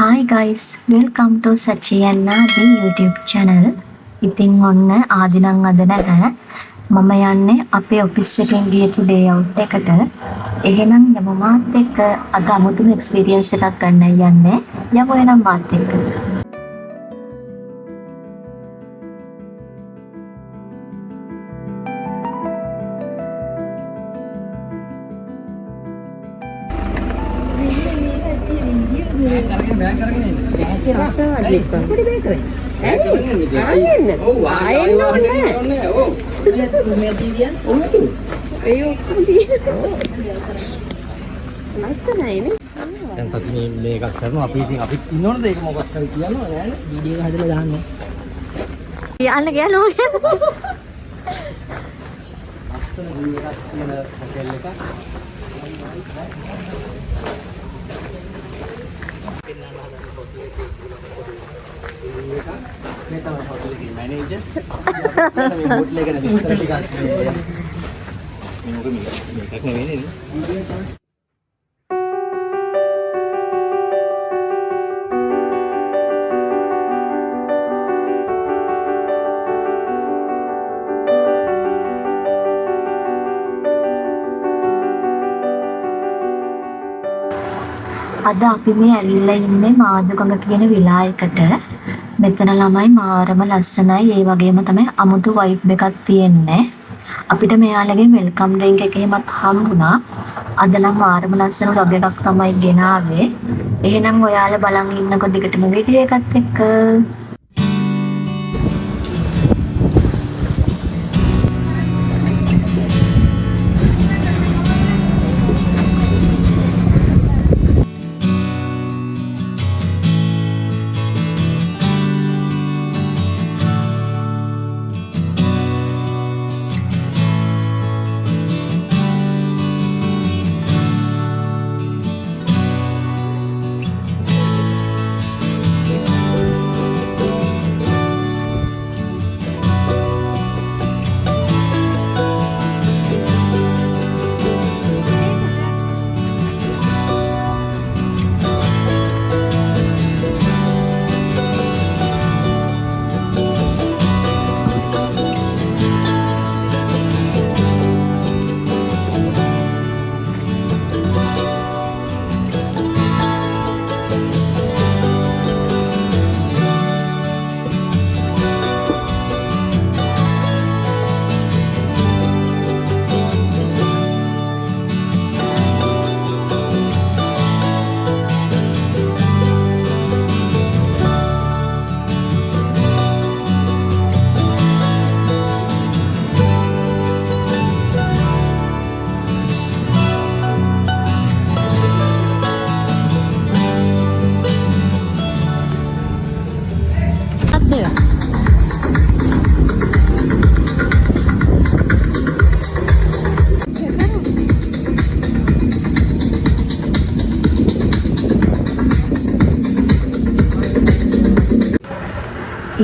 Hi guys, welcome to Sachi and Nadi YouTube channel. ඉතින් ඔන්න ආදිනම් අද නැහැ. මම යන්නේ අපේ ඔෆිස් එකෙන් ගියපු ඩේ අවුට් එකට. එහෙනම් යමු මාත් එක්ක අද අමුතුම එක්ස්පීරියන්ස් එකක් ගන්න යන්නේ. යමු එහෙනම් මාත් එක්ක. දැන් සතුනේ මේකක් කරනවා අපි ඉතින් අපි ඉන්නවනේ ඒක මොකක්ද කියනවා නෑනේ වීඩියෝ එක හදලා දාන්න. යන්න ගියලෝ. අස්සන වීඩියෝ එකක් තියෙන හොටෙල් එකක්. මේ තමයි හොටෙල් එකේ මැනේජර්. මේ හොටෙල් එකේ විස්තර ටිකක් කියන්න. මේක නෙවෙයි නේද? අද අපි මේ ඇවිල්ලා ඉන්නේ මාදුගඟ කියන විලායකට. මෙතන ළමයි මාරම ලස්සනයි. ඒ වගේම තමයි අමුතු වයිබ් එකක් තියෙන්නේ. අපිට මෙයාලගේ වෙල්කම් ඩ්‍රින්ක් එක එහෙමත් හම්බුණා. අද නම් මාරම ලස්සන රබ් එකක් තමයි ගෙනාවේ. එහෙනම් ඔයාලා බලන් ඉන්නකො දිගටම වීඩියෝ එකත් එක්ක.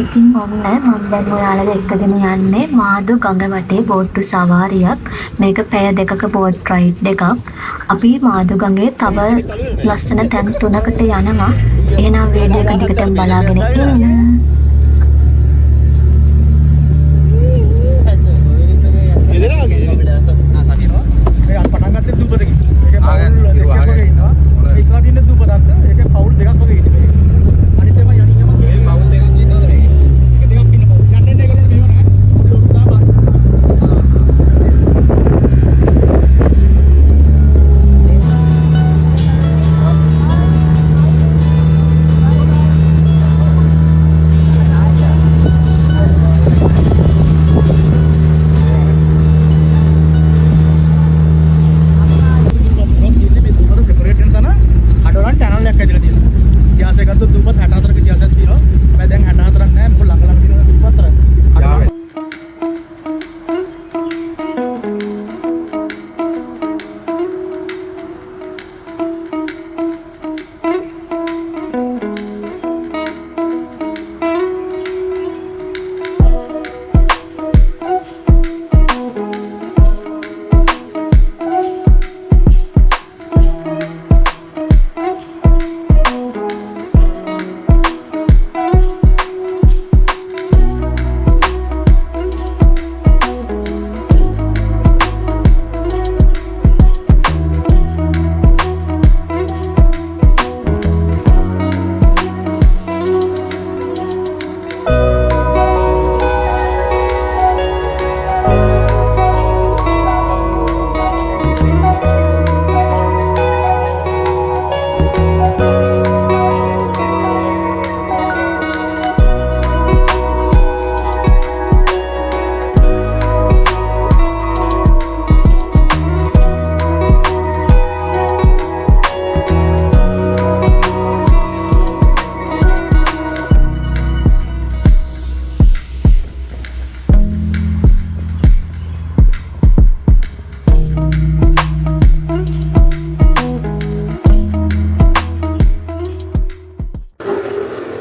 ඉතින් ඔන්න මම දැන් ඔයාලට එක්කගෙන යන්නේ මාදු ගඟ වටේ බෝට්ටු සවාරියක්. මේක පැය දෙකක බෝට් රයිඩ් එකක්. අපි මාදු ගඟේ තව ලස්සන තැන් 3කට යනවා. එහෙනම් වීඩියෝ එක දිගටම බලාගෙන ඉන්න.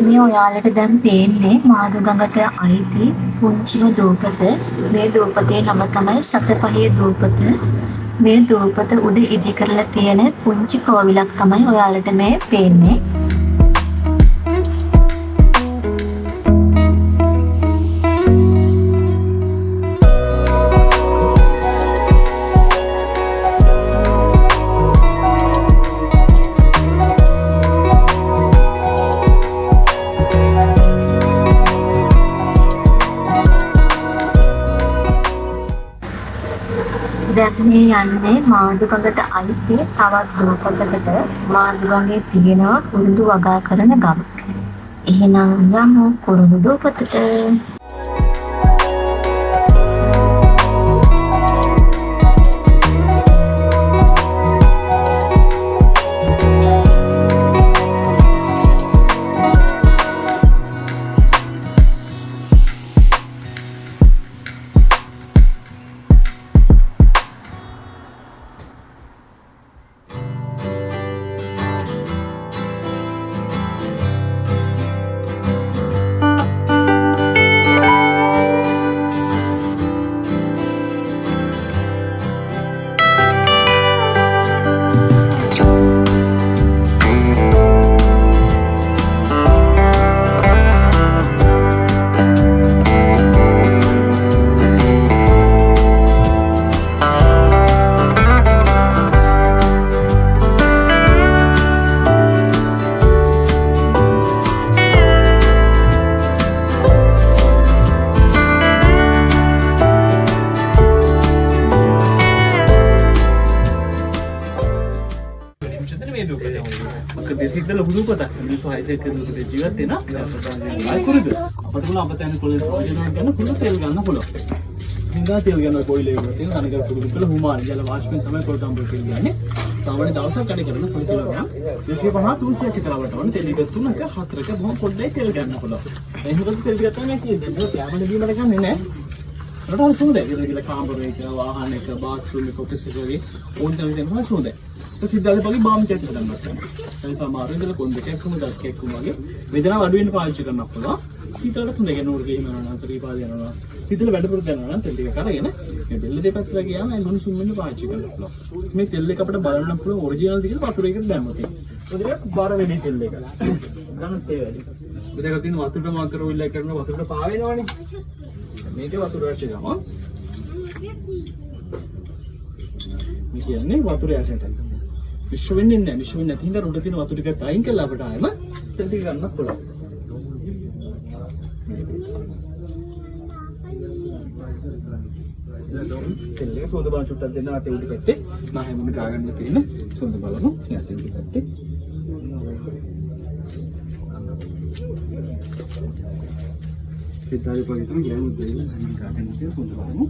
මේ ඔයාලට දැන් පේන්නේ මාදුගඟට අයිති පුංචිම දූපත. මේ දූපතේ නම තමයි සතපහේ දූපත. මේ දූපත උඩ ඉදි කරලා තියෙන පුංචි කෝවිලක් තමයි ඔයාලට මේ පේන්නේ. දැන් මේ යන්නේ මාදුගඟට අයිති තවත් දූපතකට. මාදුගඟේ තියෙනවා කුරුඳු වගා කරන ගම. එහෙනම් යමු කුරුඳු දූපතට. සිද්දල හුදුපත මිනිස්සු හයිසෙක් දුකට ජීවත් වෙන අය කුරුද අපිට පුළුවන් අපතන කොලේ ප්‍රයෝජනයක් ගන්න පුළුවන් තෙල් ගන්න පුළුවන්. හින්දා තෙල් ගන්න කොයිලේ වල තෙල් අනික කුරුදු වල හුමාන ජල වාෂ්පෙන් තමයි කොල්ටම් බෝ තෙල් ගන්නේ. සාමාන්‍ය දවසක් කඩේ කරන කොයි කිලෝග්‍රෑම් 250 300ක් විතර වලට වань තෙල් එක තුනක හතරක බොහොම පොඩ්ඩයි තෙල් ගන්න පුළුවන්. එහෙනම් තෙල් ගත්තා මේ කියන්නේ ඒක යාමන බීමල ගන්නේ නැහැ. රටවල් සුන්දර ඉතින් කාමරයක වාහනයක බාත්රූම් එක ඔෆිස් එක වගේ ඕන තරම් දෙනවා සුන්දර. සිද්ධාර්ථ පොලි බාම් චෙක් හදන්න බෑ. ඒ සමහර ඉඳලා කොන්ද එකක්ම දත් එකක්ම වගේ වේදනාව අඩු වෙන්න පාවිච්චි කරන්න පුළුවන්. සීතලට තුන ගෙන උඩ ගිහින් යනවා නම් ත්‍රිපාද යනවා. සීතල වැඩපුර කරනවා නම් තෙල් ටික කරගෙන මේ බෙල්ල දෙපැත්තට ගියාම ඒ ලුණු සුම්මෙන් පාවිච්චි කරන්න පුළුවන්. මේ තෙල් එක අපිට බලන්න පුළුවන් ඔරිජිනල් ද කියලා වතුරේකට දැම්මොත්. ඒක බාර වෙන්නේ තෙල් එක. ගන්න තේ වැඩි. මෙතන තියෙන වතුරට මාතර ඔයිල් එක කරන වතුරට පාවෙනවනේ. මේක වතුර රැස් ගම. මේ කියන්නේ වතුර යටට. විශ්ව වෙන්නේ නැහැ. විශ්ව වෙන්නේ නැති හින්දා උඩ තියෙන වතුර ටිකත් අයින් කරලා අපිට ආයෙම තෙල් ටික ගන්නත් පුළුවන්. තෙල් එක සෝද බලන්න චුට්ටක් දෙන්න අතේ උඩ පැත්තේ. මම හැමෝම ගාගන්න තියෙන සෝද බලමු. යටේ උඩ පැත්තේ. සිතාරි පොලිතන ගෑනු දෙන්න මම ගාගන්න තියෙන සෝද බලමු.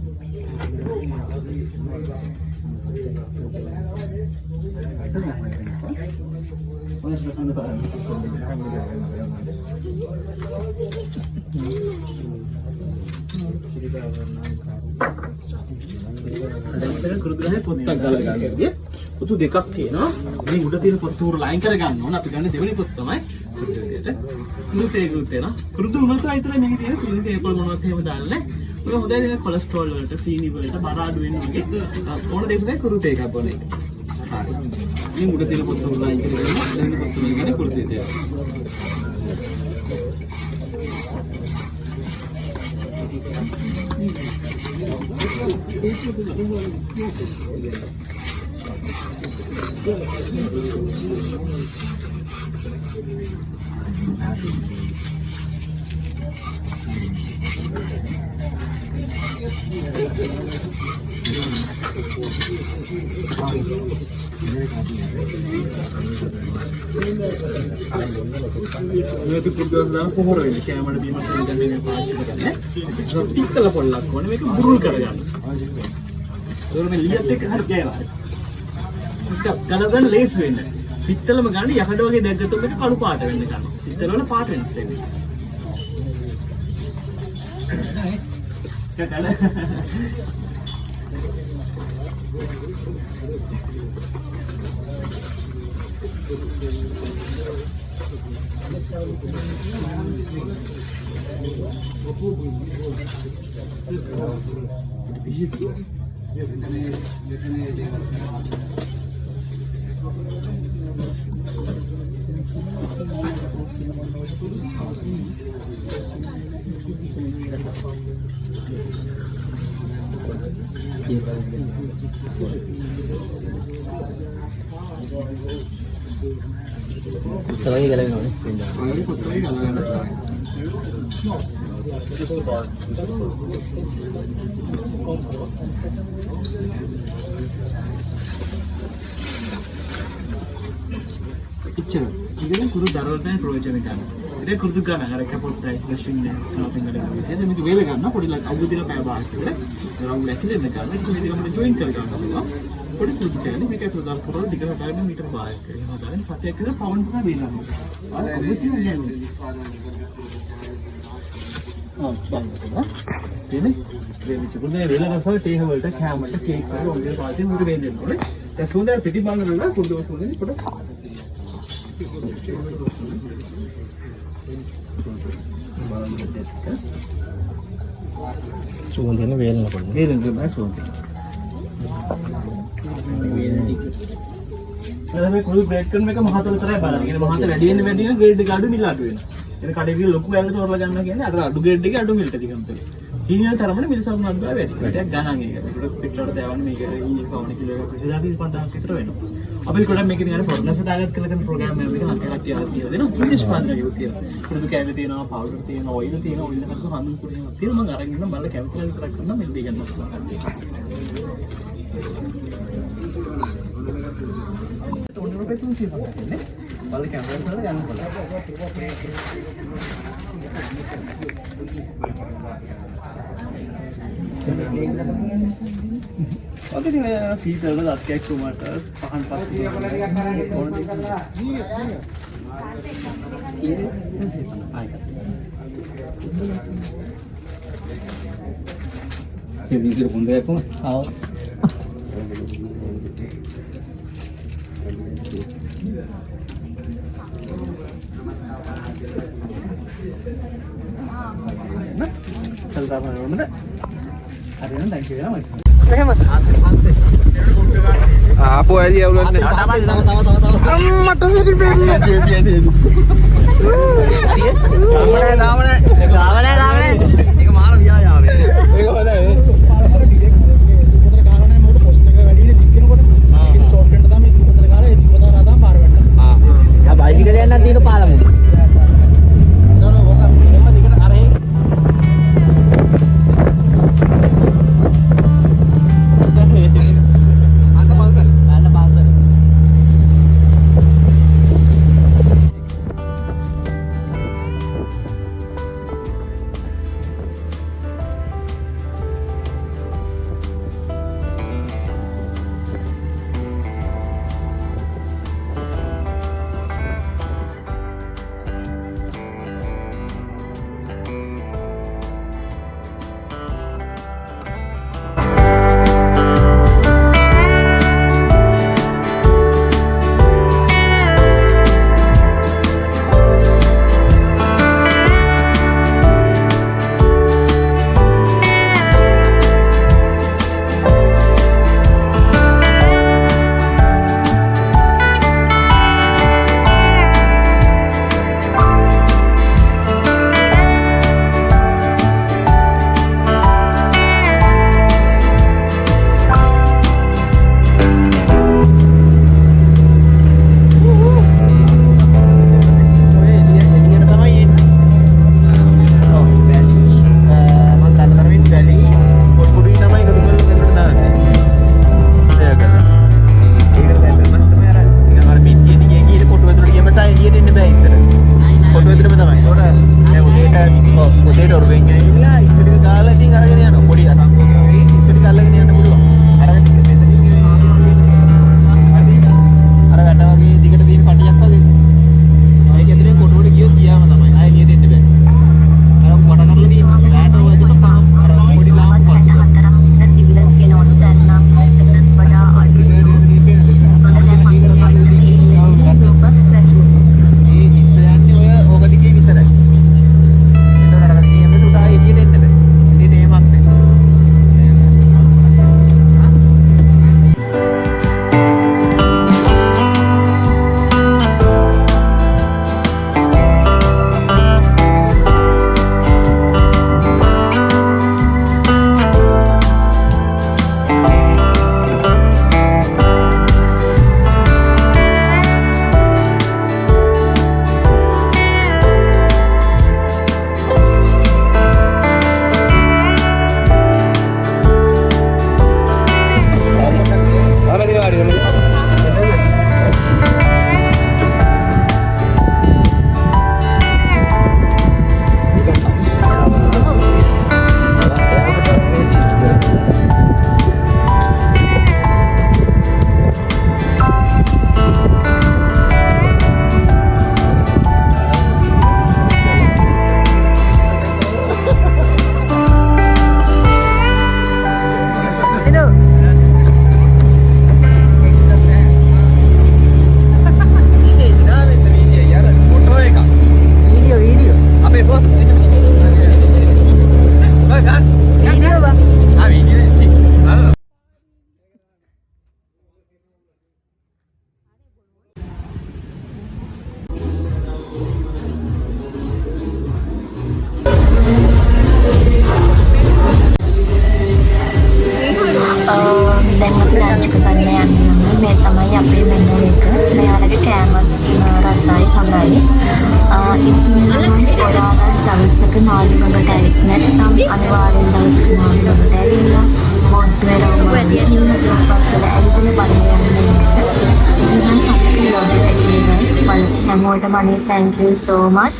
කුරුදුරේ පොත්තක් ගාලා ගන්නදී පොතු දෙකක් තියෙනවා. මේ උඩ තියෙන පොත්ත උර ලයින් කරගන්න ඕන. අපි ගන්න දෙවෙනි පොත් තමයි කුරුදුරේට. කුරුතේ කුරුතේන. කුරුදු උනත් අයිතර මේකේ තියෙන සීනි තේපල් මොනවද එහෙම දාන්නේ. ඔය හොඳයි දෙන කොලෙස්ටරෝල් වලට සීනි වලට බර අඩු වෙන වගේ ඕන දෙයක් තමයි කුරුතේ එකක් බොන එක. හරි. මේ උඩ තියෙන පොත් උර ලයින් කරගෙන දෙවෙනි පොත් වලින් ගන්න කුරුතේ තේ. මේක පුදුරන පොහොර වෙන්නේ කැමරේ බීමක් ගන්න පාවිච්චි කරන්නේ. ඒක පිටතල පොල්ලක් වනේ මේක බුරුල් කරගන්න. ඒක මේ ලියත් එක හරි ගෑනවා. ඒක ගලගන්න ලේස් වෙන්නේ. පිටතලම ගන්න යකඩ වගේ දැක්කත් මේක කළු පාට වෙන්න ගන්නවා. පිටතල වල පාට වෙනස් වෙන්නේ. කොත්තලගේ ගලවෙනවනේ. ආයෙ කොත්තලගේ ගලවෙනවා. ඉච්චර. ඉතින් කුරු දරවටනේ ප්‍රයෝජන ගන්න. ඉතින් කුරුදු ගන්න අර කැපොට්ටයි ෆ්ලැෂින් එක නාපින් ගලනවා. එතන මේක වේල ගන්න පොඩි ලක් අවුදින පැය භාගයක් විතර. රවුම් ලැකිලෙන්න ගන්න. ඒක මේක අපිට ජොයින් කර ගන්න පුළුවන්. පොඩි කුරුදු කියන්නේ මේක ප්‍රදාන කරලා දිගට හදාගෙන මීටර භාගයක් කරනවා. හදාගෙන සතියක් විතර පවුන්ඩ් කරලා වේලනවා. අර කොහොමද කියන්නේ? තියෙන්නේ වෙච්ච පුනේ වෙල රසව තේ වලට කෑම වලට කේක් වල ඔන්නේ පාටි මුර වෙන්නේ නෝනේ දැන් සුන්දර පිටි බලන වල කුඩු වසුනේ පොඩ සුවඳින වේලනකොට වේලන තමයි සුවඳ මේ කුඩු බ්‍රේක් කරන එක මහත විතරයි බලන්නේ. කියන්නේ මහත වැඩි වෙන ග්‍රේඩ් එක අඩු මිල අඩු වෙනවා. එන කඩේ ගිහ ලොකු බෑග් තෝරලා ගන්නවා කියන්නේ අර අඩු ග්‍රේඩ් එකේ අඩු මිලට දිගම තමයි. ඊනියල් තරමට මිල සම්මත අඩු වැඩි. වැඩක් ගණන් ඒක. ඒක පිටරට දාවන්න මේක ඊයේ කවුන කිලෝ එක 25000ක් විතර වෙනවා. අපි ගොඩක් මේක දිහා ෆොර්නස් ටාගට් කරලා කරන ප්‍රෝග්‍රෑම් එකක් මේක ලංකාවට තියලා දෙනවා. ඉංග්‍රීසි පාඩම් එකක් තියෙනවා. පුරුදු කැමති තියෙනවා, පවුඩර් තියෙනවා, ඔයිල් තියෙනවා, ඔයිල් එකක් හඳුන් පුරේනවා. තියෙනවා මම අරගෙන ඉන්න බලලා කැමිකල් විතරක් කරනවා මිල දී ගන්නවා පුළුවන්. ₹300 තියෙන්නේ. බලලා කැමරාවෙන් කරලා ගන්න පුළුවන්. ඔතන ඉතින් සීතල දත්කයක් කොමට පහන් පස්සේ ඕන දෙයක්. ඒ විදිහට පොන්දයක් කොහොමද? ආව. ආපු ඇරිය අවුලන්නේ මට සිටි බෙන්නේ දාමනේ ඒක මාර ව්‍යායාමයක් ඒක හොඳයි පාරකට ඩිරෙක්ට් උපතර ගාලා නැහැ මොකද පොස්ට් එක වැඩි ඉන්නේ දික්කනකොට ඒක ෂෝට් එකට තමයි උපතර ගාලා ඒ උපතර ආදාම පාර වෙන්න යා බයිසිකල් යන්න තියෙන පාලම දවසක මාළුගඟට ඇවිත් නැත්නම් අනිවාර්යෙන් දවසක මාළුගඟට ඇවිල්ලා මොන්ට්‍රේල් හැමෝටම අනේ thank you so much.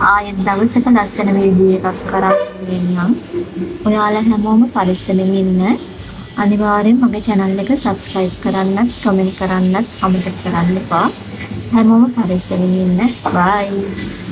ආයෙත් දවසක ලස්සන වීඩියෝ එකක් කරන් එන්නම්. ඔයාලා හැමෝම පරිස්සමෙන් ඉන්න. අනිවාර්යෙන් මගේ channel එක subscribe කරන්නත්, comment කරන්නත් අමතක කරන්න එපා. හැමෝම පරිස්සමෙන් ඉන්න. bye.